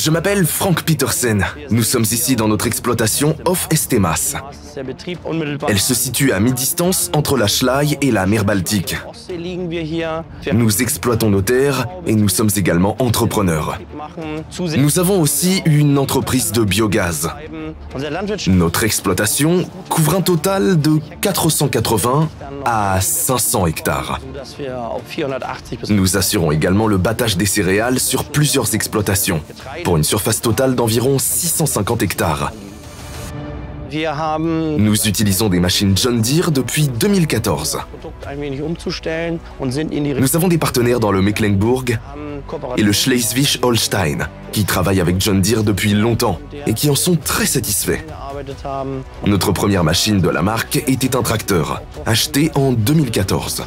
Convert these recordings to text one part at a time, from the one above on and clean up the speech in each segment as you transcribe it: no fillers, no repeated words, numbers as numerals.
Je m'appelle Frank Petersen. Nous sommes ici dans notre exploitation Off Estemas. Elle se situe à mi-distance entre la Schlei et la mer Baltique. Nous exploitons nos terres et nous sommes également entrepreneurs. Nous avons aussi une entreprise de biogaz. Notre exploitation couvre un total de 480 à 500 hectares. Nous assurons également le battage des céréales sur plusieurs exploitations, pour une surface totale d'environ 650 hectares. Nous utilisons des machines John Deere depuis 2014. Nous avons des partenaires dans le Mecklembourg et le Schleswig-Holstein qui travaillent avec John Deere depuis longtemps et qui en sont très satisfaits. Notre première machine de la marque était un tracteur, acheté en 2014.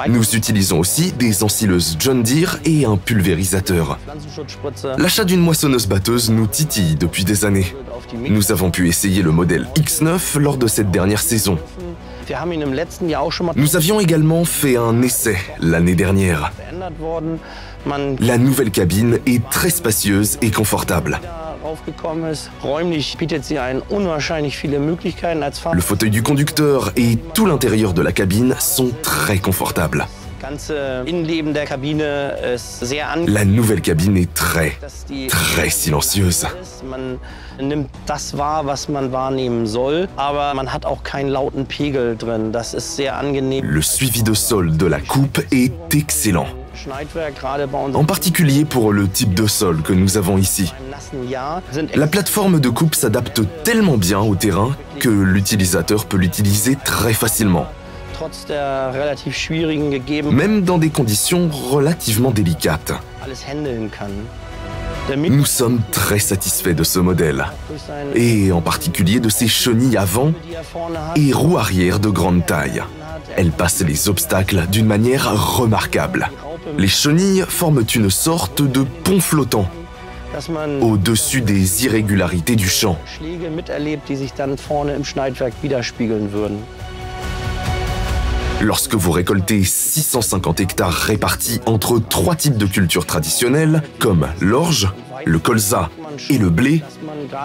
Nous utilisons aussi des ensileuses John Deere et un pulvérisateur. L'achat d'une moissonneuse-batteuse nous titille depuis des années. Nous avons pu essayer le modèle X9 lors de cette dernière saison. Nous avions également fait un essai l'année dernière. La nouvelle cabine est très spacieuse et confortable. Le fauteuil du conducteur et tout l'intérieur de la cabine sont très confortables. La nouvelle cabine est très silencieuse. Le suivi de sol de la coupe est excellent. En particulier pour le type de sol que nous avons ici. La plateforme de coupe s'adapte tellement bien au terrain que l'utilisateur peut l'utiliser très facilement. Même dans des conditions relativement délicates. Nous sommes très satisfaits de ce modèle, et en particulier de ses chenilles avant et roues arrière de grande taille. Elles passent les obstacles d'une manière remarquable. Les chenilles forment une sorte de pont flottant au-dessus des irrégularités du champ. Lorsque vous récoltez 650 hectares répartis entre 3 types de cultures traditionnelles, comme l'orge, le colza et le blé,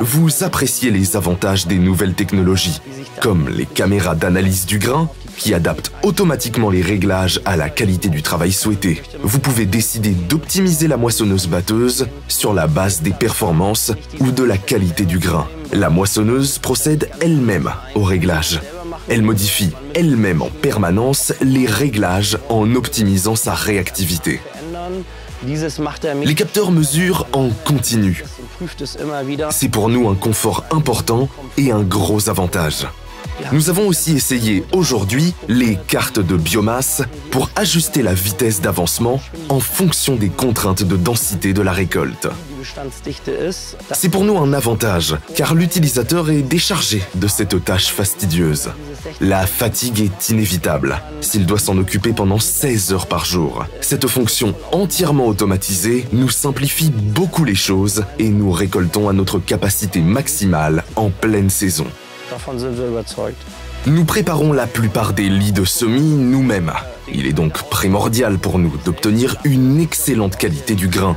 vous appréciez les avantages des nouvelles technologies, comme les caméras d'analyse du grain, qui adaptent automatiquement les réglages à la qualité du travail souhaité. Vous pouvez décider d'optimiser la moissonneuse-batteuse sur la base des performances ou de la qualité du grain. La moissonneuse procède elle-même au réglage. Elle modifie elle-même en permanence les réglages en optimisant sa réactivité. Les capteurs mesurent en continu. C'est pour nous un confort important et un gros avantage. Nous avons aussi essayé aujourd'hui les cartes de biomasse pour ajuster la vitesse d'avancement en fonction des contraintes de densité de la récolte. C'est pour nous un avantage, car l'utilisateur est déchargé de cette tâche fastidieuse. La fatigue est inévitable s'il doit s'en occuper pendant 16 heures par jour. Cette fonction entièrement automatisée nous simplifie beaucoup les choses et nous récoltons à notre capacité maximale en pleine saison. Nous préparons la plupart des lits de semis nous-mêmes. Il est donc primordial pour nous d'obtenir une excellente qualité du grain.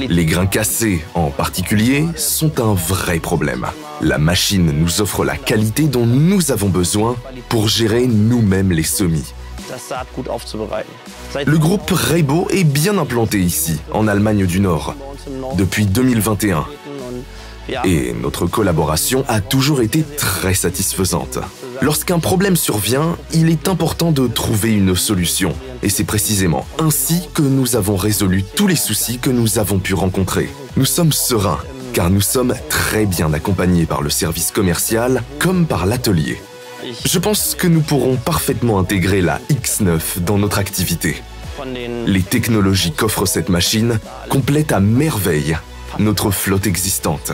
Les grains cassés, en particulier, sont un vrai problème. La machine nous offre la qualité dont nous avons besoin pour gérer nous-mêmes les semis. Le groupe Rheinbow est bien implanté ici, en Allemagne du Nord, depuis 2021. Et notre collaboration a toujours été très satisfaisante. Lorsqu'un problème survient, il est important de trouver une solution. Et c'est précisément ainsi que nous avons résolu tous les soucis que nous avons pu rencontrer. Nous sommes sereins, car nous sommes très bien accompagnés par le service commercial comme par l'atelier. Je pense que nous pourrons parfaitement intégrer la X9 dans notre activité. Les technologies qu'offre cette machine complètent à merveille notre flotte existante.